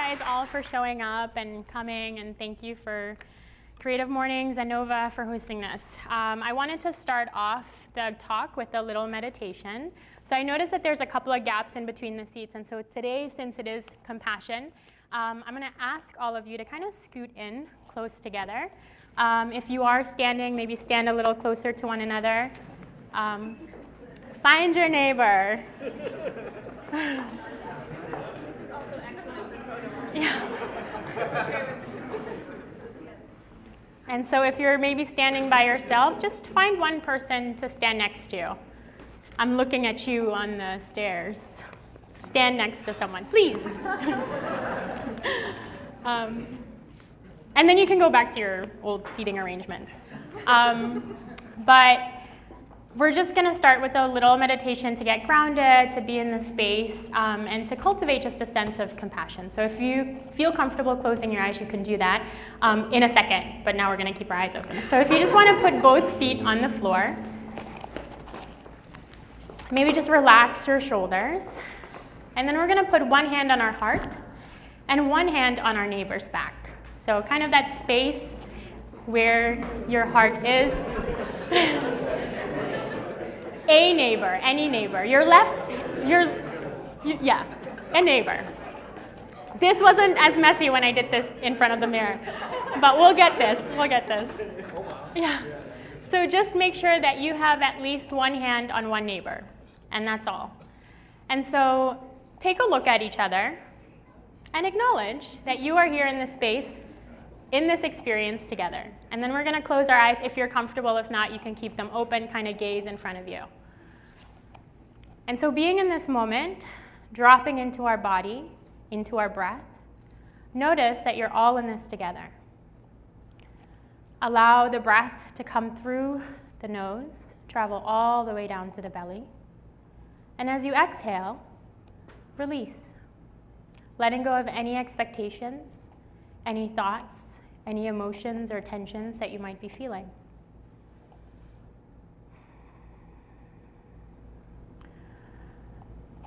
guys all for showing up and coming, and thank you for Creative Mornings and Nova for hosting this. I wanted to start off the talk with a little meditation. So I noticed that there's a couple of gaps in between the seats, and so today, since it is compassion, I'm going to ask all of you to kind of scoot in close together. If you are standing, maybe stand a little closer to one another. Find your neighbor. Yeah. And so if you're maybe standing by yourself, just find one person to stand next to you. I'm looking at you on the stairs. Stand next to someone, please. And then you can go back to your old seating arrangements. But we're just going to start with a little meditation to get grounded, to be in the space, and to cultivate just a sense of compassion. So if you feel comfortable closing your eyes, you can do that in a second, but now we're going to keep our eyes open. So if you just want to put both feet on the floor, maybe just relax your shoulders, and then we're going to put one hand on our heart and one hand on our neighbor's back. So kind of that space where your heart is. A neighbor, any neighbor. Your left, yeah, a neighbor. This wasn't as messy when I did this in front of the mirror, but we'll get this. Yeah. So just make sure that you have at least one hand on one neighbor, and that's all. And so take a look at each other and acknowledge that you are here in this space, in this experience together. And then we're going to close our eyes. If you're comfortable, if not, you can keep them open, kind of gaze in front of you. And so being in this moment, dropping into our body, into our breath, notice that you're all in this together. Allow the breath to come through the nose, travel all the way down to the belly. And as you exhale, release, letting go of any expectations, any thoughts, any emotions or tensions that you might be feeling.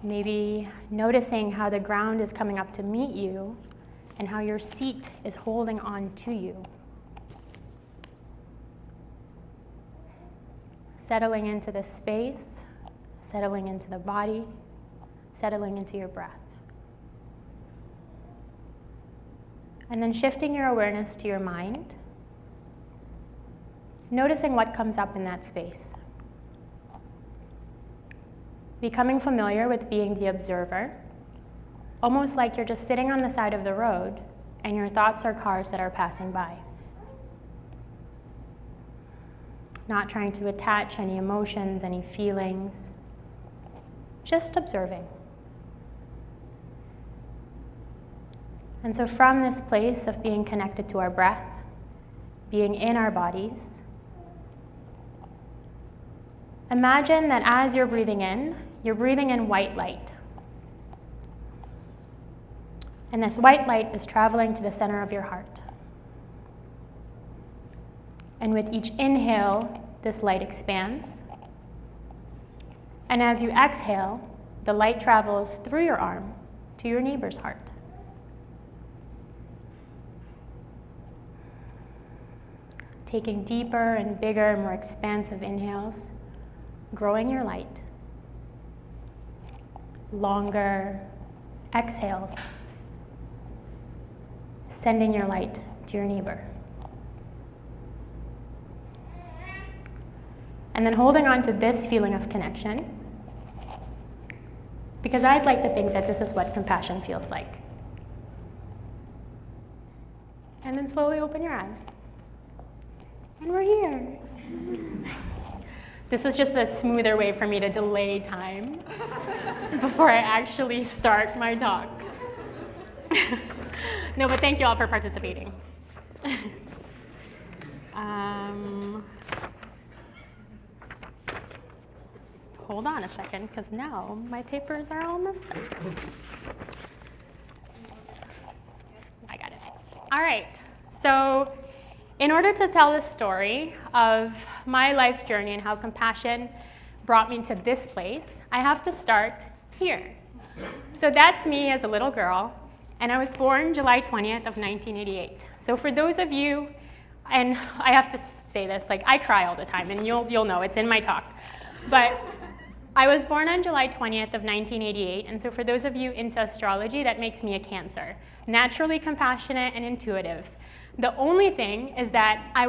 Maybe noticing how the ground is coming up to meet you and how your seat is holding on to you. Settling into the space, settling into the body, settling into your breath. And then shifting your awareness to your mind, noticing what comes up in that space. Becoming familiar with being the observer, almost like you're just sitting on the side of the road and your thoughts are cars that are passing by. Not trying to attach any emotions, any feelings, just observing. And so from this place of being connected to our breath, being in our bodies, imagine that as you're breathing in white light. And this white light is traveling to the center of your heart. And with each inhale, this light expands. And as you exhale, the light travels through your arm to your neighbor's heart. Taking deeper and bigger, more expansive inhales, growing your light. Longer exhales, sending your light to your neighbor. And then holding on to this feeling of connection, because I'd like to think that this is what compassion feels like. And then slowly open your eyes. And we're here. This is just a smoother way for me to delay time before I actually start my talk. No, but thank you all for participating. Hold on a second, because now my papers are all messed up. I got it. All right, so in order to tell the story of my life's journey and how compassion brought me to this place, I have to start here. So that's me as a little girl and I was born July 20th of 1988. So for those of you, and I have to say this, like I cry all the time, and you'll know, it's in my talk. But I was born on July 20th of 1988, and so for those of you into astrology, that makes me a Cancer. Naturally compassionate and intuitive. The only thing is that I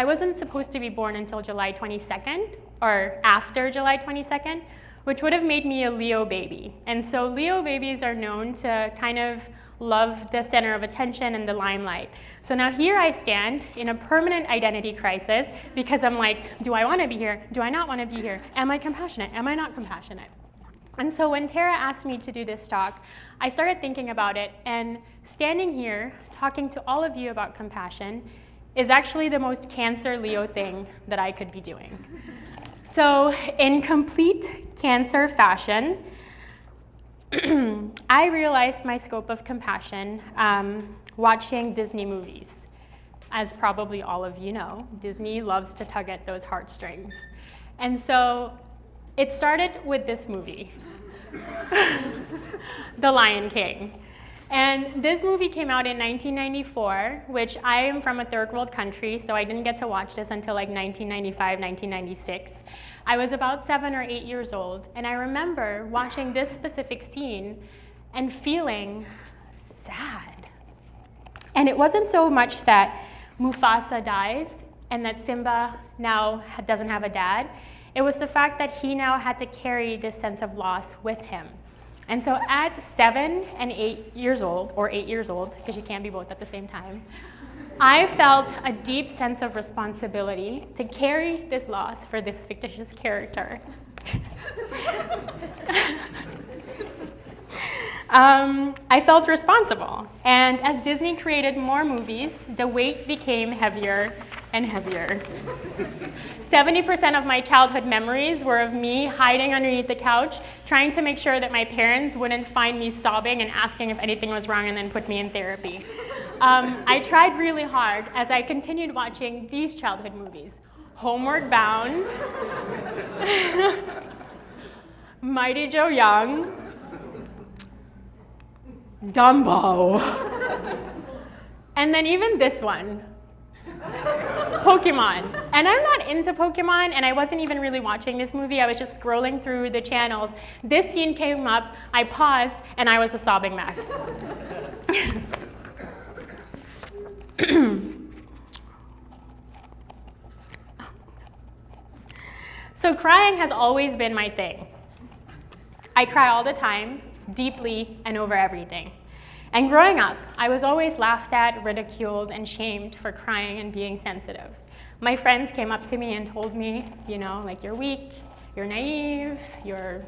wasn't supposed to be born until July 22nd, or after July 22nd, which would have made me a Leo baby. And so Leo babies are known to kind of love the center of attention and the limelight. So now here I stand in a permanent identity crisis because I'm like, do I want to be here? Do I not want to be here? Am I compassionate? Am I not compassionate? And so when Tara asked me to do this talk, I started thinking about it, and standing here talking to all of you about compassion is actually the most Cancer Leo thing that I could be doing. So in complete Cancer fashion, I realized my scope of compassion watching Disney movies. As probably all of you know, Disney loves to tug at those heartstrings. And so it started with this movie, The Lion King. And this movie came out in 1994, which I am from a third world country, so I didn't get to watch this until like 1995, 1996. I was about 7 or 8 years old, and I remember watching this specific scene and feeling sad. And it wasn't so much that Mufasa dies and that Simba now doesn't have a dad. It was the fact that he now had to carry this sense of loss with him. And so at 7 and 8 years old, or 8 years old, because you can't be both at the same time, I felt a deep sense of responsibility to carry this loss for this fictitious character. I felt responsible. And as Disney created more movies, the weight became heavier and heavier. 70% of my childhood memories were of me hiding underneath the couch, trying to make sure that my parents wouldn't find me sobbing and asking if anything was wrong and then put me in therapy. I tried really hard as I continued watching these childhood movies. Homeward Bound, Mighty Joe Young, Dumbo, and then even this one, Pokemon. And I'm not into Pokemon, and I wasn't even really watching this movie. I was just scrolling through the channels. This scene came up, I paused, and I was a sobbing mess. So crying has always been my thing. I cry all the time, deeply, and over everything. And growing up, I was always laughed at, ridiculed, and shamed for crying and being sensitive. My friends came up to me and told me, you know, like, you're weak, you're naive, you're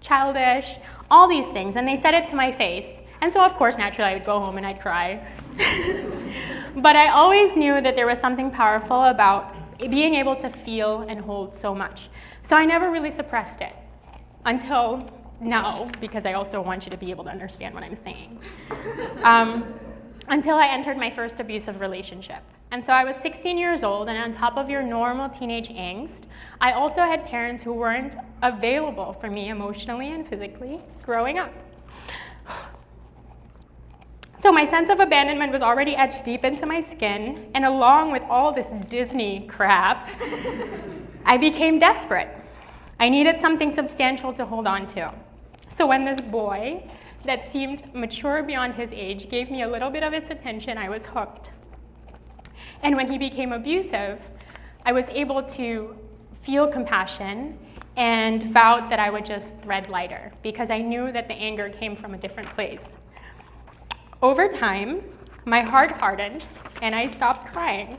childish, all these things, and they said it to my face. And so, of course, naturally, I would go home and I'd cry. But I always knew that there was something powerful about being able to feel and hold so much. So I never really suppressed it until now, because I also want you to be able to understand what I'm saying. Until I entered my first abusive relationship. And so I was 16 years old, and on top of your normal teenage angst, I also had parents who weren't available for me emotionally and physically growing up. So my sense of abandonment was already etched deep into my skin, and along with all this Disney crap, I became desperate. I needed something substantial to hold on to. So when this boy that seemed mature beyond his age gave me a little bit of its attention, I was hooked. And when he became abusive, I was able to feel compassion and vowed that I would just thread lighter because I knew that the anger came from a different place. Over time, my heart hardened and I stopped crying.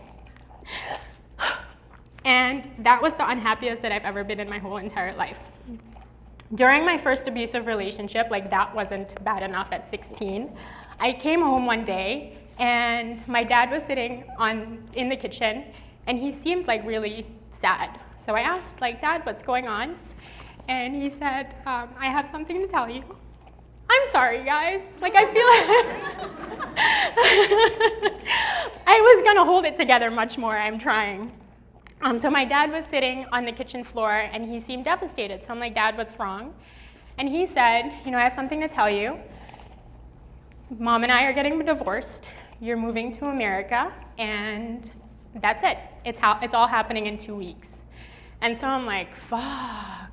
And that was the unhappiest that I've ever been in my whole entire life. During my first abusive relationship, like that wasn't bad enough at 16, I came home one day and my dad was sitting in the kitchen and he seemed like really sad. So I asked, like, Dad, what's going on? And he said, I have something to tell you. I'm sorry, guys. Like, I feel like I was gonna hold it together much more. I'm trying. So my dad was sitting on the kitchen floor and he seemed devastated. So I'm like, Dad, what's wrong? And he said, you know, I have something to tell you. Mom and I are getting divorced. You're moving to America, and that's it. It's all happening in 2 weeks. And so I'm like, fuck.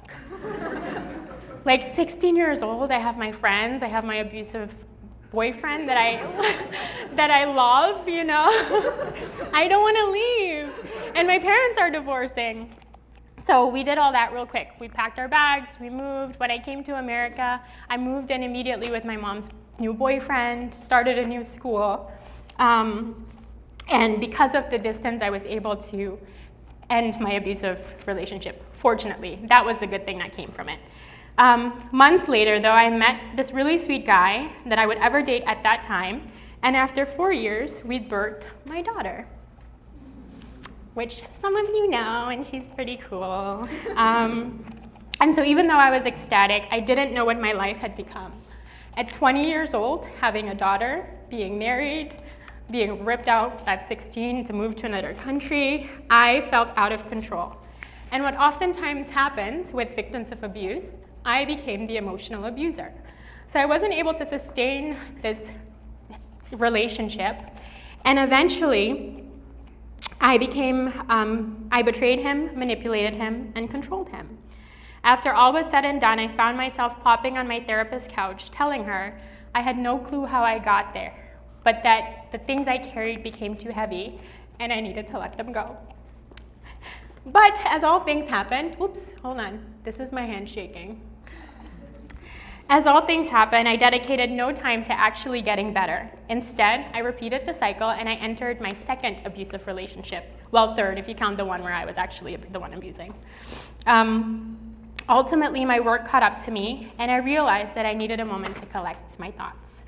Like 16 years old, I have my friends, I have my abusive boyfriend that I love, you know? I don't want to leave. And my parents are divorcing. So we did all that real quick. We packed our bags, we moved. When I came to America, I moved in immediately with my mom's new boyfriend, started a new school. And because of the distance, I was able to end my abusive relationship, fortunately. That was a good thing that came from it. Months later, though, I met this really sweet guy that I would ever date at that time. And after 4 years, we'd birthed my daughter, which some of you know, and she's pretty cool. And so even though I was ecstatic, I didn't know what my life had become. At 20 years old, having a daughter, being married, being ripped out at 16 to move to another country, I felt out of control. And what oftentimes happens with victims of abuse, I became the emotional abuser. So I wasn't able to sustain this relationship, and eventually I betrayed him, manipulated him, and controlled him. After all was said and done, I found myself plopping on my therapist's couch, telling her I had no clue how I got there, but that the things I carried became too heavy, and I needed to let them go. But as all things happened, oops, hold on, this is my hand shaking. As all things happened, I dedicated no time to actually getting better. Instead, I repeated the cycle and I entered my second abusive relationship. Well, third, if you count the one where I was actually the one abusing. Ultimately, my work caught up to me, and I realized that I needed a moment to collect my thoughts.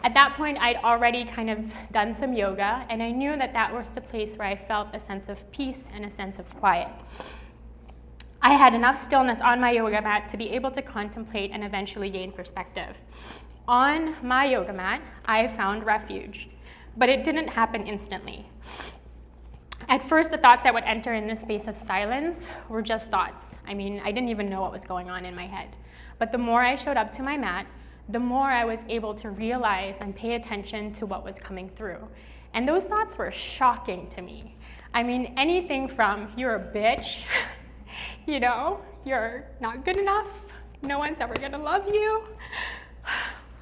At that point, I'd already kind of done some yoga, and I knew that that was the place where I felt a sense of peace and a sense of quiet. I had enough stillness on my yoga mat to be able to contemplate and eventually gain perspective. On my yoga mat, I found refuge, but it didn't happen instantly. At first, the thoughts that would enter in this space of silence were just thoughts. I mean, I didn't even know what was going on in my head. But the more I showed up to my mat, the more I was able to realize and pay attention to what was coming through. And those thoughts were shocking to me. I mean, anything from, you're a bitch, you know, you're not good enough, no one's ever gonna love you,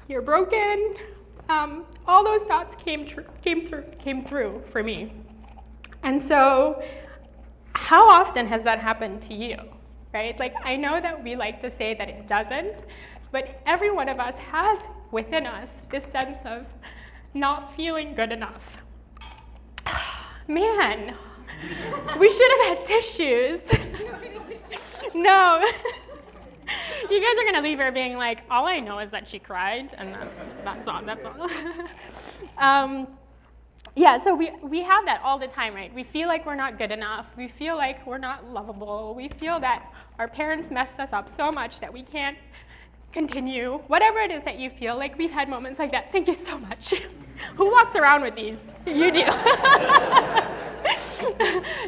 you're broken. All those thoughts came through for me. And so, how often has that happened to you, right? Like, I know that we like to say that it doesn't, but every one of us has within us this sense of not feeling good enough. Man, we should have had tissues. No. You guys are gonna leave her being like, all I know is that she cried, and that's all. Yeah, so we have that all the time, right? We feel like we're not good enough. We feel like we're not lovable. We feel that our parents messed us up so much that we can't continue. Whatever it is that you feel, like we've had moments like that. Thank you so much. Who walks around with these? You do.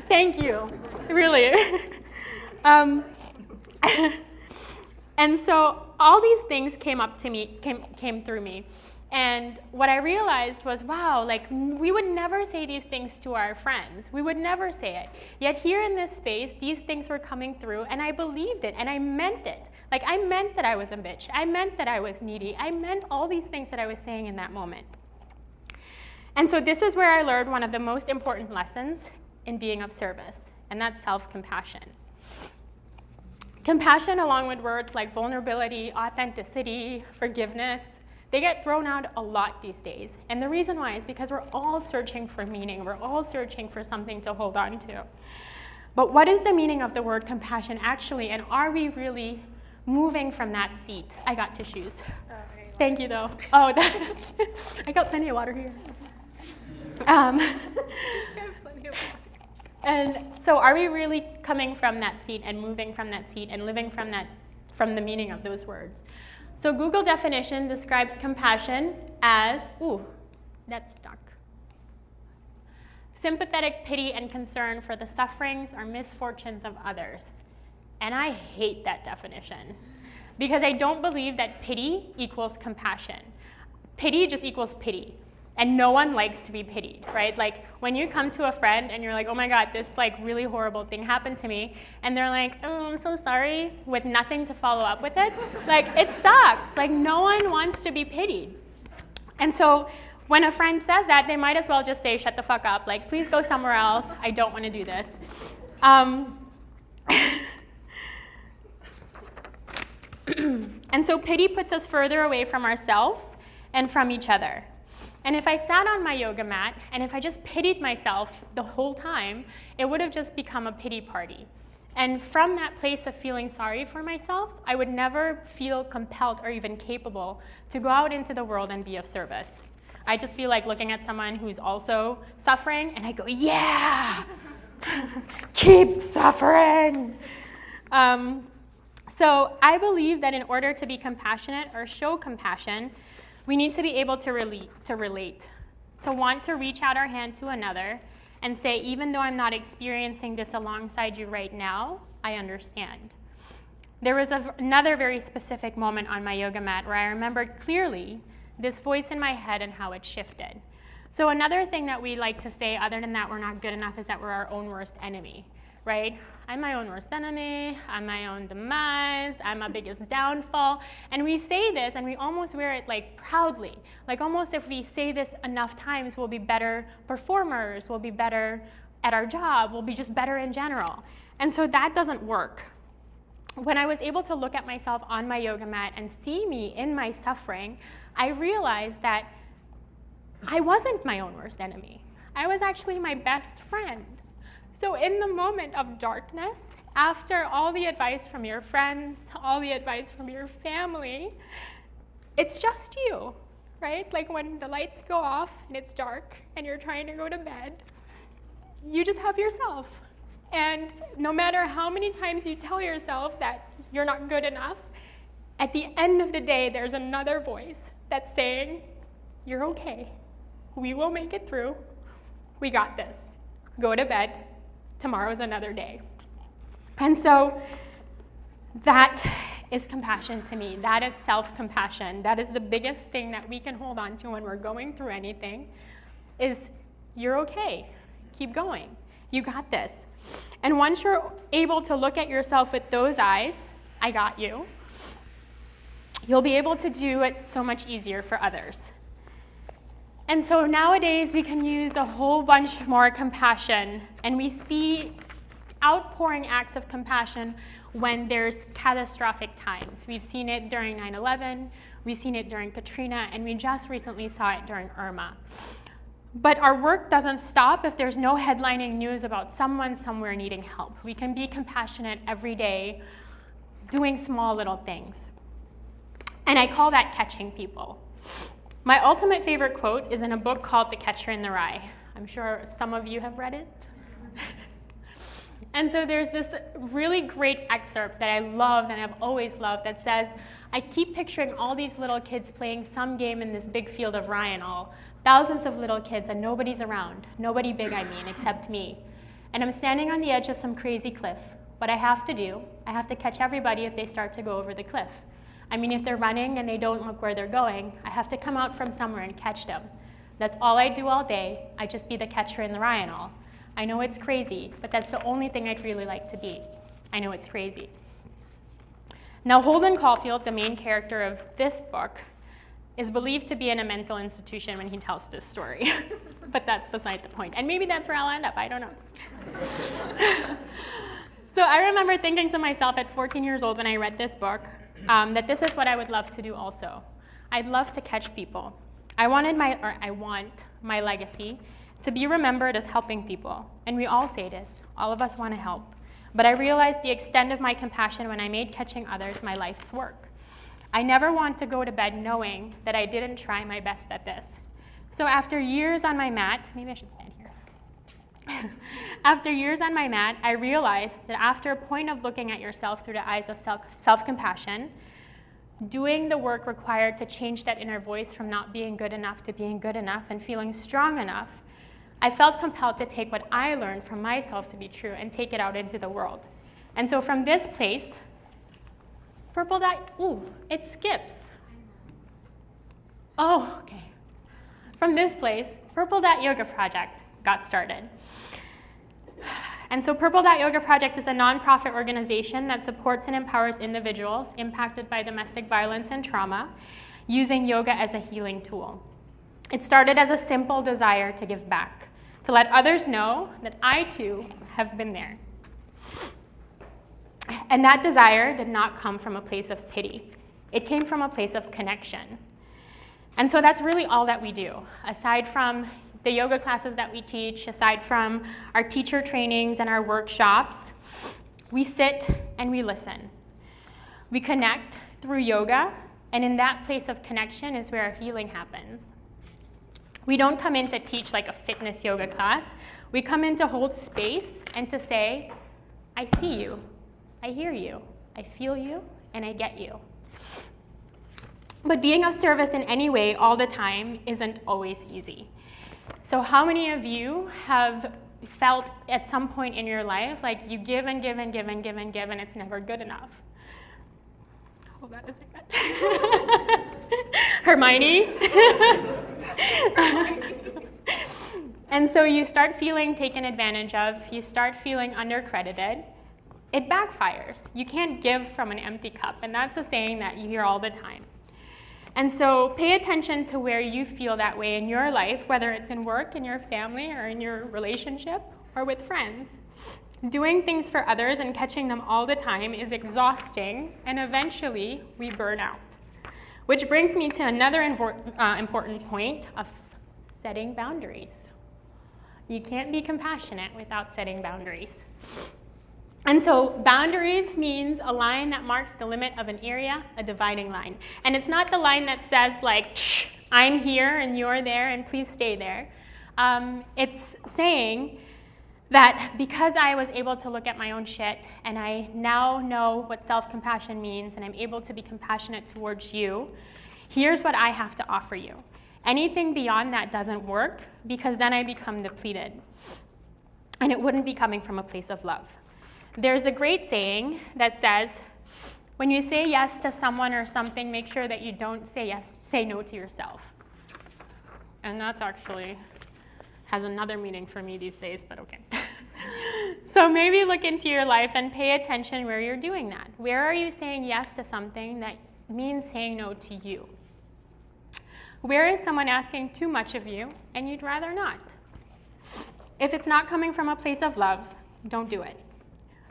Thank you, really. And so all these things came through me. And what I realized was, wow, like we would never say these things to our friends. We would never say it. Yet here in this space, these things were coming through, and I believed it, and I meant it. Like I meant that I was a bitch. I meant that I was needy. I meant all these things that I was saying in that moment. And so this is where I learned one of the most important lessons in being of service, and that's self-compassion. Compassion, along with words like vulnerability, authenticity, forgiveness, they get thrown out a lot these days. And the reason why is because we're all searching for meaning. We're all searching for something to hold on to. But what is the meaning of the word compassion actually? And are we really moving from that seat? I got tissues. Thank you, though. Oh, I got plenty of water here. And so are we really coming from that seat and moving from that seat and living from the meaning of those words? So Google definition describes compassion as, that's stuck. Sympathetic pity and concern for the sufferings or misfortunes of others. And I hate that definition because I don't believe that pity equals compassion. pity just equals pity. And no one likes to be pitied, right? Like when you come to a friend and you're like, oh my God, this like really horrible thing happened to me. And they're like, oh, I'm so sorry, with nothing to follow up with it. Like it sucks. Like no one wants to be pitied. And so when a friend says that, they might as well just say, shut the fuck up. Like, please go somewhere else. I don't want to do this. And so pity puts us further away from ourselves and from each other. And if I sat on my yoga mat and if I just pitied myself the whole time, it would have just become a pity party. And from that place of feeling sorry for myself, I would never feel compelled or even capable to go out into the world and be of service. I'd just be like looking at someone who's also suffering and I go, yeah, keep suffering. So I believe that in order to be compassionate or show compassion, we need to be able to relate, to want to reach out our hand to another and say, even though I'm not experiencing this alongside you right now, I understand. There was another very specific moment on my yoga mat where I remembered clearly this voice in my head and how it shifted. So another thing that we like to say, other than that we're not good enough, is that we're our own worst enemy, right? I'm my own worst enemy, I'm my own demise, I'm my biggest downfall. And we say this and we almost wear it like proudly. Like almost if we say this enough times, we'll be better performers, we'll be better at our job, we'll be just better in general. And so that doesn't work. When I was able to look at myself on my yoga mat and see me in my suffering, I realized that I wasn't my own worst enemy. I was actually my best friend. So in the moment of darkness, after all the advice from your friends, all the advice from your family, it's just you, right? Like when the lights go off and it's dark and you're trying to go to bed, you just have yourself. And no matter how many times you tell yourself that you're not good enough, at the end of the day, there's another voice that's saying, you're okay. We will make it through. We got this. Go to bed. Tomorrow's another day. And so that is compassion to me. That is self-compassion. That is the biggest thing that we can hold on to when we're going through anything, is you're okay. Keep going. You got this. And once you're able to look at yourself with those eyes, I got you, you'll be able to do it so much easier for others. And so nowadays we can use a whole bunch more compassion, and we see outpouring acts of compassion when there's catastrophic times. We've seen it during 9/11, we've seen it during Katrina, and we just recently saw it during Irma. But our work doesn't stop if there's no headlining news about someone somewhere needing help. We can be compassionate every day, doing small little things. And I call that catching people. My ultimate favorite quote is in a book called The Catcher in the Rye. I'm sure some of you have read it. And so there's this really great excerpt that I love and I've always loved that says, I keep picturing all these little kids playing some game in this big field of rye and all, thousands of little kids, and nobody's around. Nobody big, I mean, except me. And I'm standing on the edge of some crazy cliff. What I have to do, I have to catch everybody if they start to go over the cliff. I mean, if they're running and they don't look where they're going, I have to come out from somewhere and catch them. That's all I do all day. I just be the catcher in the rye and all. I know it's crazy, but that's the only thing I'd really like to be. I know it's crazy. Now, Holden Caulfield, the main character of this book, is believed to be in a mental institution when he tells this story. But that's beside the point. And maybe that's where I'll end up, I don't know. So I remember thinking to myself at 14 years old when I read this book, that this is what I would love to do also. I'd love to catch people. I want my legacy to be remembered as helping people. And we all say this, all of us want to help. But I realized the extent of my compassion when I made catching others my life's work. I never want to go to bed knowing that I didn't try my best at this. So after years on my mat, maybe I should stand here. After years on my mat, I realized that after a point of looking at yourself through the eyes of self-compassion, doing the work required to change that inner voice from not being good enough to being good enough and feeling strong enough, I felt compelled to take what I learned from myself to be true and take it out into the world. And so from this place, purple dye, ooh, it skips. Oh, okay. From this place, Purple Dot Yoga Project got started. And so Purple Dot Yoga Project is a nonprofit organization that supports and empowers individuals impacted by domestic violence and trauma using yoga as a healing tool. It started as a simple desire to give back, to let others know that I too have been there. And that desire did not come from a place of pity. It came from a place of connection. And so that's really all that we do. Aside from the yoga classes that we teach, aside from our teacher trainings and our workshops, we sit and we listen. We connect through yoga, and in that place of connection is where our healing happens. We don't come in to teach like a fitness yoga class. We come in to hold space and to say, I see you, I hear you, I feel you, and I get you. But being of service in any way all the time isn't always easy. So how many of you have felt at some point in your life like you give and give and give and give and give and it's never good enough? Oh, that is good. Hermione? And so you start feeling taken advantage of, you start feeling undercredited. It backfires. You can't give from an empty cup, and that's a saying that you hear all the time. And so pay attention to where you feel that way in your life, whether it's in work, in your family, or in your relationship, or with friends. Doing things for others and catching them all the time is exhausting, and eventually we burn out. Which brings me to another important point of setting boundaries. You can't be compassionate without setting boundaries. And so boundaries means a line that marks the limit of an area, a dividing line. And it's not the line that says like, I'm here and you're there and please stay there. It's saying that because I was able to look at my own shit and I now know what self-compassion means and I'm able to be compassionate towards you, here's what I have to offer you. Anything beyond that doesn't work because then I become depleted. And it wouldn't be coming from a place of love. There's a great saying that says, when you say yes to someone or something, make sure that you don't say no to yourself. And that's actually has another meaning for me these days, but okay. So maybe look into your life and pay attention where you're doing that. Where are you saying yes to something that means saying no to you? Where is someone asking too much of you and you'd rather not? If it's not coming from a place of love, don't do it.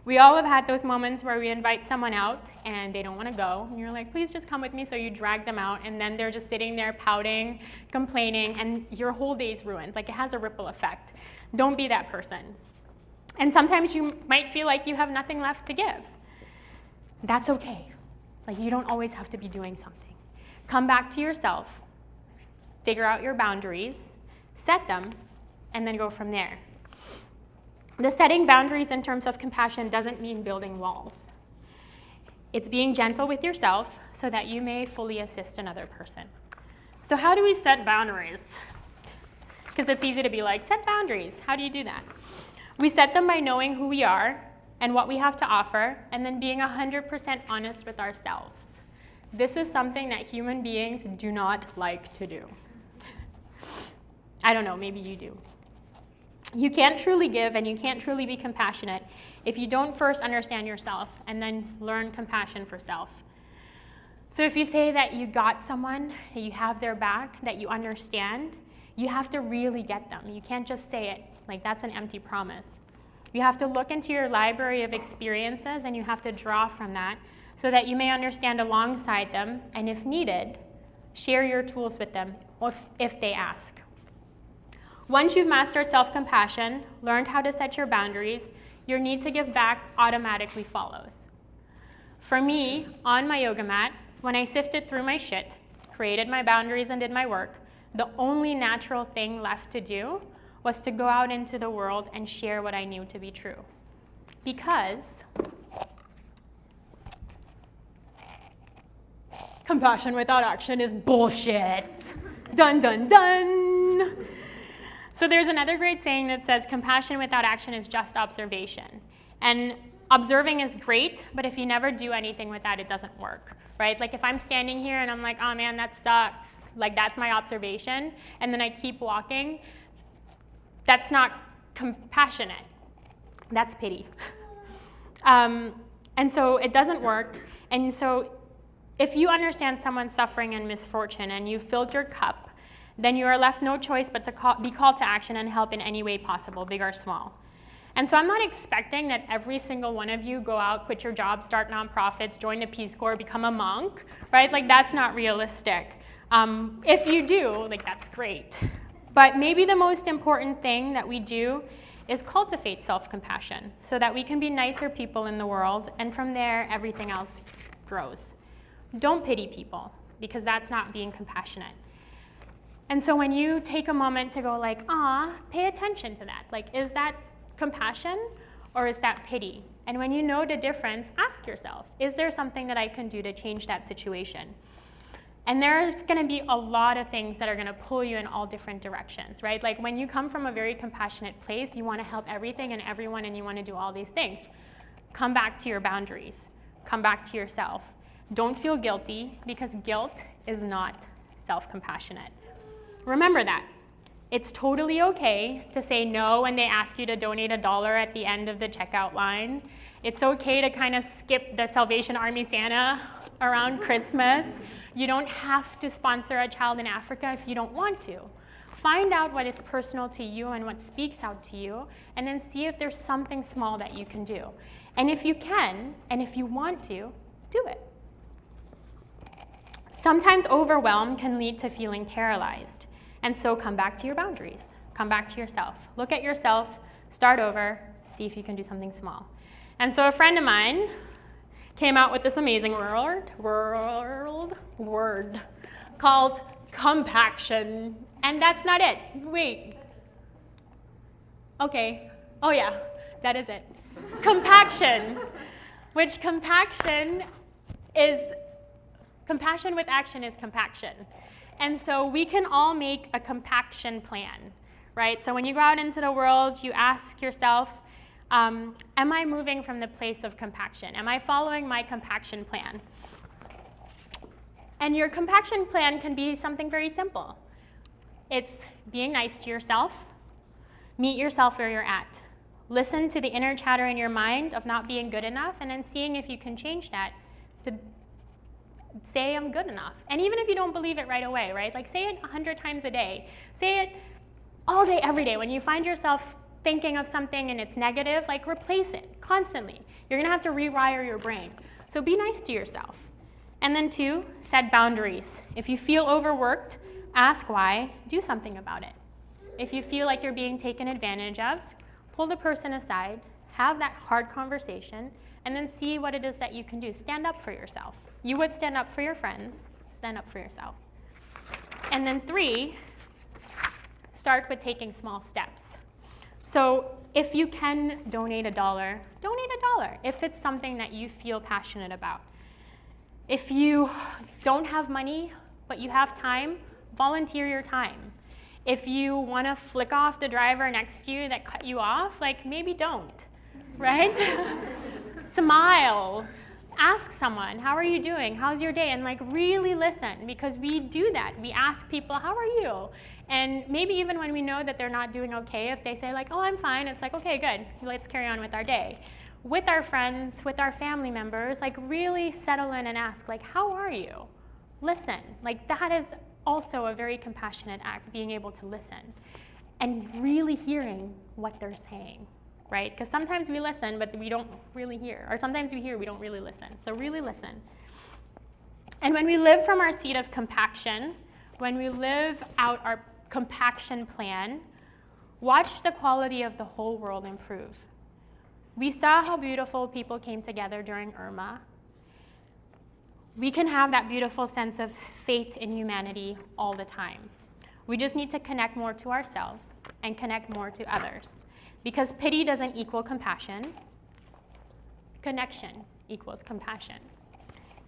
We all have had those moments where we invite someone out and they don't want to go. And you're like, please just come with me. So you drag them out and then they're just sitting there pouting, complaining, and your whole day's ruined. Like it has a ripple effect. Don't be that person. And sometimes you might feel like you have nothing left to give. That's okay. Like you don't always have to be doing something. Come back to yourself, figure out your boundaries, set them, and then go from there. The setting boundaries in terms of compassion doesn't mean building walls. It's being gentle with yourself so that you may fully assist another person. So how do we set boundaries? Because it's easy to be like, set boundaries. How do you do that? We set them by knowing who we are and what we have to offer, and then being 100% honest with ourselves. This is something that human beings do not like to do. I don't know, maybe you do. You can't truly give and you can't truly be compassionate if you don't first understand yourself and then learn compassion for self. So if you say that you got someone, that you have their back, that you understand, you have to really get them. You can't just say it, like that's an empty promise. You have to look into your library of experiences and you have to draw from that so that you may understand alongside them, and if needed, share your tools with them if they ask. Once you've mastered self-compassion, learned how to set your boundaries, your need to give back automatically follows. For me, on my yoga mat, when I sifted through my shit, created my boundaries and did my work, the only natural thing left to do was to go out into the world and share what I knew to be true. Because compassion without action is bullshit. Dun, dun, dun. So there's another great saying that says compassion without action is just observation. And Observing is great, but if you never do anything with that, it doesn't work, right? Like if I'm standing here and I'm like, oh man, that sucks, like that's my observation, and then I keep walking, that's not compassionate, that's pity. And so it doesn't work, and so if you understand someone's suffering and misfortune and you've filled your cup, then you are left no choice but to be called to action and help in any way possible, big or small. And so I'm not expecting that every single one of you go out, quit your job, start nonprofits, join the Peace Corps, become a monk, right? Like that's not realistic. If you do, like that's great. But maybe the most important thing that we do is cultivate self-compassion so that we can be nicer people in the world, and from there, everything else grows. Don't pity people, because that's not being compassionate. And so when you take a moment to go like, pay attention to that. Like, is that compassion or is that pity? And when you know the difference, ask yourself, is there something that I can do to change that situation? And there's going to be a lot of things that are going to pull you in all different directions, right? Like when you come from a very compassionate place, you want to help everything and everyone, and you want to do all these things. Come back to your boundaries. Come back to yourself. Don't feel guilty, because guilt is not self-compassionate. Remember that. It's totally okay to say no when they ask you to donate $1 at the end of the checkout line. It's okay to kind of skip the Salvation Army Santa around Christmas. You don't have to sponsor a child in Africa if you don't want to. Find out what is personal to you and what speaks out to you, and then see if there's something small that you can do. And if you can, and if you want to, do it. Sometimes overwhelm can lead to feeling paralyzed. And so come back to your boundaries. Come back to yourself. Look at yourself, start over, see if you can do something small. And so a friend of mine came out with this amazing word called compaction. And that's not it. Wait. Okay. Oh yeah, that is it. Compaction, which compassion with action is compaction. And so we can all make a compaction plan, right? So when you go out into the world, you ask yourself, am I moving from the place of compaction? Am I following my compaction plan? And your compaction plan can be something very simple. It's being nice to yourself, meet yourself where you're at. Listen to the inner chatter in your mind of not being good enough, and then seeing if you can change that to say I'm good enough. And even if you don't believe it right away, right? Like say it 100 times a day. Say it all day, every day. When you find yourself thinking of something and it's negative, like replace it constantly. You're gonna have to rewire your brain. So be nice to yourself. And then 2, set boundaries. If you feel overworked, ask why, do something about it. If you feel like you're being taken advantage of, pull the person aside, have that hard conversation, and then see what it is that you can do. Stand up for yourself. You would stand up for your friends, stand up for yourself. And then 3, start with taking small steps. So if you can donate $1, donate $1 if it's something that you feel passionate about. If you don't have money, but you have time, volunteer your time. If you want to flick off the driver next to you that cut you off, like maybe don't, right? Smile. Ask someone, how are you doing? How's your day? And like really listen, because we do that. We ask people, how are you? And maybe even when we know that they're not doing okay, if they say like, oh, I'm fine, it's like, okay, good, let's carry on with our day. With our friends, with our family members, like really settle in and ask, like, how are you? Listen. Like that is also a very compassionate act, being able to listen and really hearing what they're saying. Right? Because sometimes we listen, but we don't really hear. Or sometimes we hear, we don't really listen. So really listen. And when we live from our seat of compaction, when we live out our compaction plan, watch the quality of the whole world improve. We saw how beautiful people came together during Irma. We can have that beautiful sense of faith in humanity all the time. We just need to connect more to ourselves and connect more to others. Because pity doesn't equal compassion. Connection equals compassion.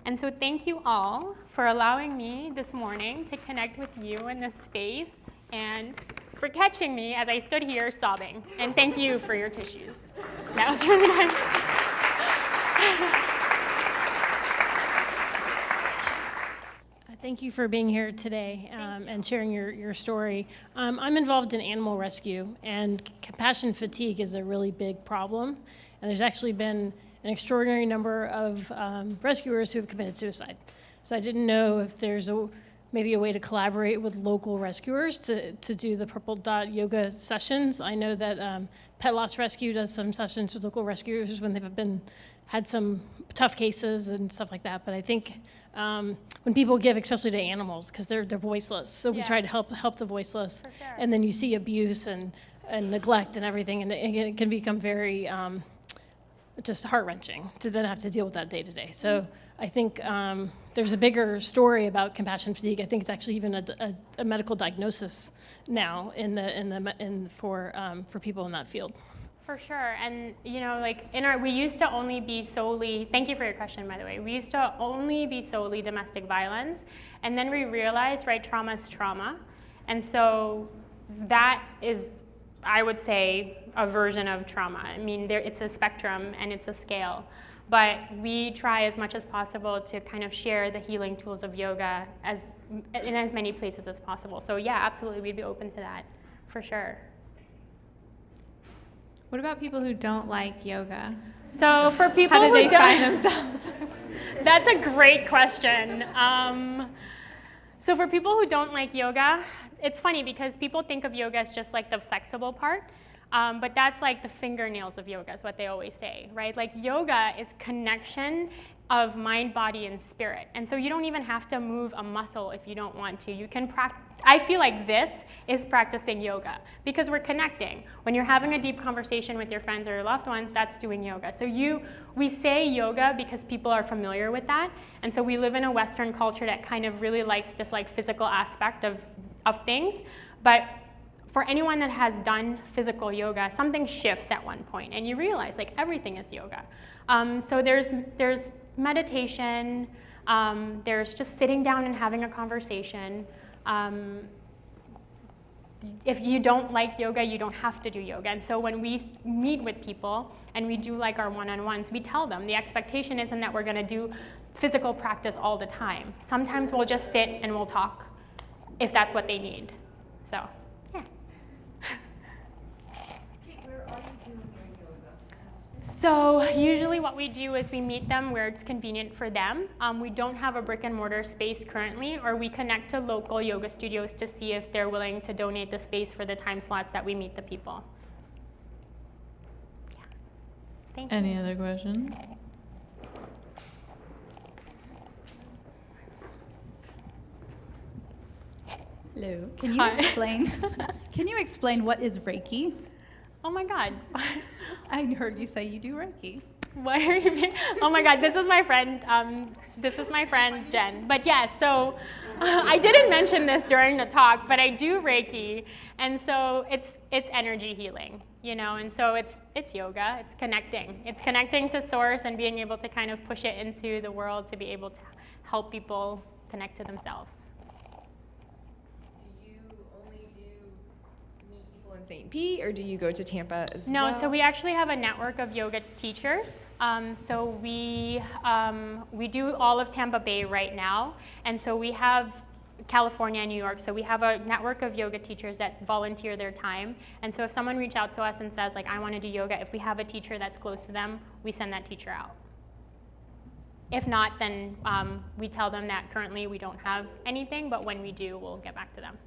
And so thank you all for allowing me this morning to connect with you in this space, and for catching me as I stood here sobbing. And thank you for your tissues. That was really nice. Thank you for being here today and sharing your story. I'm involved in animal rescue, and compassion fatigue is a really big problem. And there's actually been an extraordinary number of rescuers who have committed suicide. So I didn't know if there's maybe a way to collaborate with local rescuers to do the Purple Dot yoga sessions. I know that Pet Loss Rescue does some sessions with local rescuers when they've had some tough cases and stuff like that. But I think when people give, especially to animals, because they're voiceless, so we try to help the voiceless. For sure. And then you see abuse and neglect and everything, and it can become very just heart-wrenching to then have to deal with that day to day. So I think there's a bigger story about compassion fatigue. I think it's actually even a medical diagnosis now for people in that field. For sure, and we used to only be solely, thank you for your question, by the way, we used to only be solely domestic violence, and then we realized, trauma is trauma, and so that is, I would say, a version of trauma. I mean, it's a spectrum and it's a scale, but we try as much as possible to kind of share the healing tools of yoga in as many places as possible. So yeah, absolutely, we'd be open to that, for sure. What about people who don't like yoga? So for people How do they who don't find themselves? That's a great question. So for people who don't like yoga, it's funny because people think of yoga as just like the flexible part, but that's like the fingernails of yoga is what they always say, right? Like yoga is connection of mind, body, and spirit. And so you don't even have to move a muscle if you don't want to. You can practice. I feel like this is practicing yoga because we're connecting. When you're having a deep conversation with your friends or your loved ones, that's doing yoga. So we say yoga because people are familiar with that. And so we live in a Western culture that kind of really likes this like physical aspect of things. But for anyone that has done physical yoga, something shifts at one point and you realize like everything is yoga. So there's meditation, there's just sitting down and having a conversation. If you don't like yoga, you don't have to do yoga. And so when we meet with people and we do like our one-on-ones, we tell them the expectation isn't that we're gonna do physical practice all the time. Sometimes we'll just sit and we'll talk if that's what they need. So, yeah. Where are you doing your yoga? So usually what we do is we meet them where it's convenient for them. We don't have a brick and mortar space currently, or we connect to local yoga studios to see if they're willing to donate the space for the time slots that we meet the people. Yeah. Thank you. Any other questions? Hello. Can you explain what is Reiki? Oh my God. I heard you say you do Reiki. Why are you being, oh my God, this is my friend Jen. But yeah, so I didn't mention this during the talk, but I do Reiki, and so it's energy healing, and so it's yoga, it's connecting to source and being able to kind of push it into the world to be able to help people connect to themselves. In St. Pete, or do you go to Tampa as well? No, so we actually have a network of yoga teachers. So we do all of Tampa Bay right now, and so we have California and New York. So we have a network of yoga teachers that volunteer their time. And so if someone reaches out to us and says, like, I want to do yoga, if we have a teacher that's close to them, we send that teacher out. If not, then we tell them that currently we don't have anything, but when we do, we'll get back to them.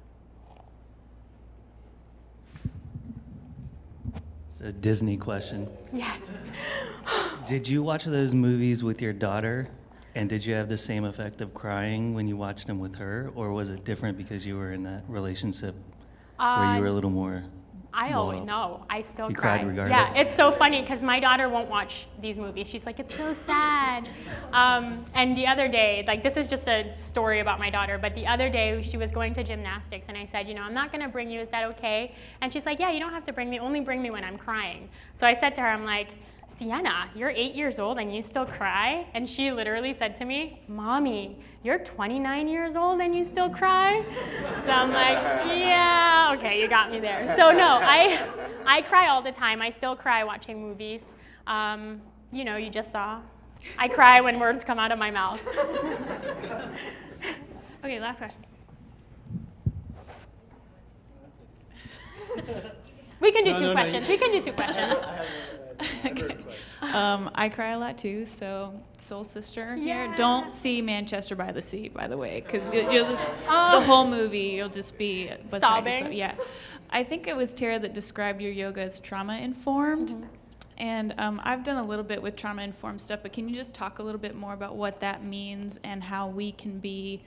It's a Disney question. Yes. Did you watch those movies with your daughter, and did you have the same effect of crying when you watched them with her, or was it different because you were in that relationship where you were a little more I always know. I still You cry. cried regardless? Yeah, it's so funny because my daughter won't watch these movies. She's like, it's so sad. And the other day, like this is just a story about my daughter, but the other day she was going to gymnastics and I said, I'm not gonna bring you, is that okay? And she's like, yeah, you don't have to bring me, only bring me when I'm crying. So I said to her, I'm like, Sienna, you're 8 years old and you still cry? And she literally said to me, Mommy, you're 29 years old and you still cry? So I'm like, yeah, okay, you got me there. So no, I cry all the time. I still cry watching movies. You just saw I cry when words come out of my mouth. Okay, last question. We can do two questions. We can do two questions. Okay. I cry a lot too, so soul sister here. Yeah. Don't see Manchester by the Sea, by the way, because you'll just the whole movie you'll just be beside Sobbing. yourself. Yeah, I think it was Tara that described your yoga as trauma informed. Mm-hmm. And I've done a little bit with trauma informed stuff, but can you just talk a little bit more about what that means and how we can be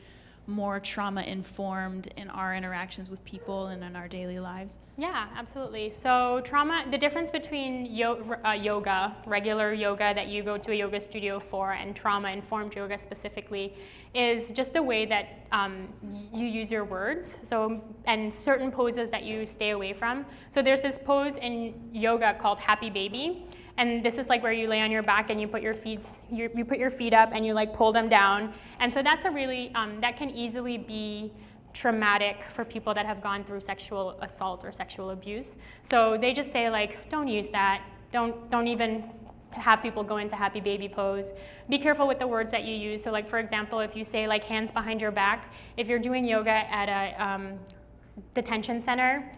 more trauma informed in our interactions with people and in our daily lives? Yeah, absolutely. So trauma, the difference between yoga, regular yoga that you go to a yoga studio for, and trauma-informed yoga specifically, is just the way that you use your words. So, and certain poses that you stay away from. So there's this pose in yoga called Happy Baby. And this is like where you lay on your back and you put your feet up and you like pull them down. And so that's a really, that can easily be traumatic for people that have gone through sexual assault or sexual abuse. So they just say like, don't use that. Don't even have people go into Happy Baby pose. Be careful with the words that you use. So like, for example, if you say like hands behind your back, if you're doing yoga at a detention center,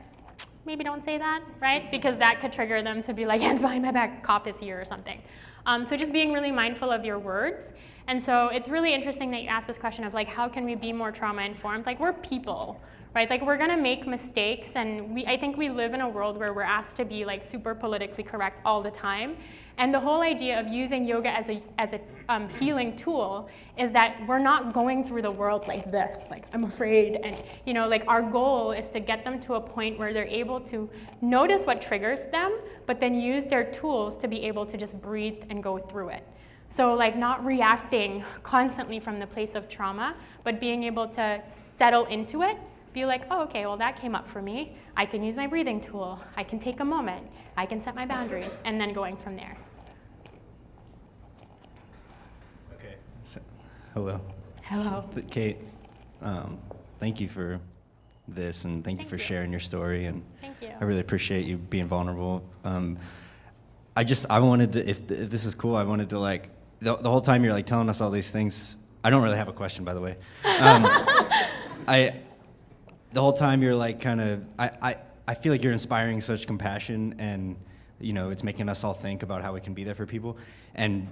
maybe don't say that, right? Because that could trigger them to be like, hands behind my back, cop is here or something. So just being really mindful of your words. And so it's really interesting that you asked this question of like, how can we be more trauma informed? Like, we're people, right? Like, we're gonna make mistakes, and I think we live in a world where we're asked to be like super politically correct all the time. And the whole idea of using yoga as a healing tool is that we're not going through the world like this, like I'm afraid, and you know, like our goal is to get them to a point where they're able to notice what triggers them, but then use their tools to be able to just breathe and go through it. So like not reacting constantly from the place of trauma, but being able to settle into it, be like, oh, okay, well that came up for me. I can use my breathing tool. I can take a moment. I can set my boundaries, and then going from there. Okay. Hello. Hello. Kate, thank you for this, and thank you for sharing your story, and Thank you. I really appreciate you being vulnerable. I wanted to, if this is cool, I wanted to like, the whole time you're like telling us all these things, I don't really have a question, by the way. The whole time you're like kind of, I feel like you're inspiring such compassion, and you know, it's making us all think about how we can be there for people. And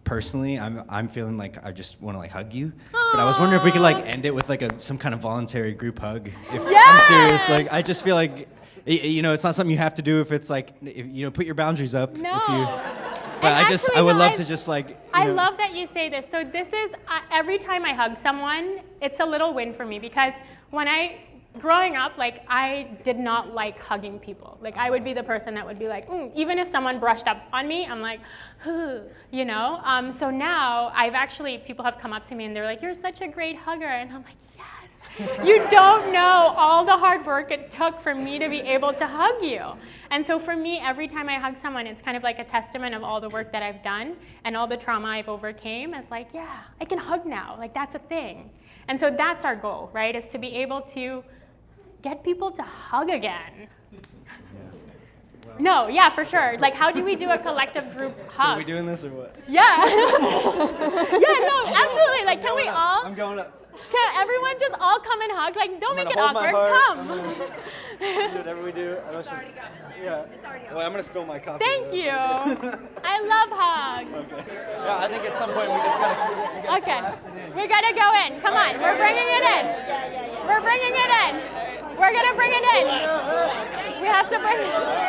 personally, I'm feeling like I just want to like hug you. But I was wondering if we could like end it with like some kind of voluntary group hug. I'm serious. Like, I just feel like, you know, it's not something you have to do if it's like, you know, put your boundaries up. No. But And I would love I- to just like. I love that you say this. So this is, every time I hug someone, it's a little win for me, because growing up, like, I did not like hugging people. Like, I would be the person that would be like, even if someone brushed up on me, I'm like, you know? So now, people have come up to me and they're like, you're such a great hugger. And I'm like, yes. You don't know all the hard work it took for me to be able to hug you. And so for me, every time I hug someone, it's kind of like a testament of all the work that I've done and all the trauma I've overcame. It's like, yeah, I can hug now. Like, that's a thing. And so that's our goal, right? Is to be able to get people to hug again. No, yeah, for sure. Like, how do we do a collective group hug? So are we doing this or what? Yeah. Yeah, no, absolutely. Like, can we all? I'm going up. Can everyone just all come and hug? Like, don't make it hold my awkward. heart. Come. Do whatever we do. Yeah. Well, I'm gonna spill my coffee. Thank you. I love hugs. Okay. Yeah, I think at some point we just gotta. Okay. We gotta go in. Come on. We're bringing it in. We're bringing it in. We're gonna bring it in. We have to bring it in.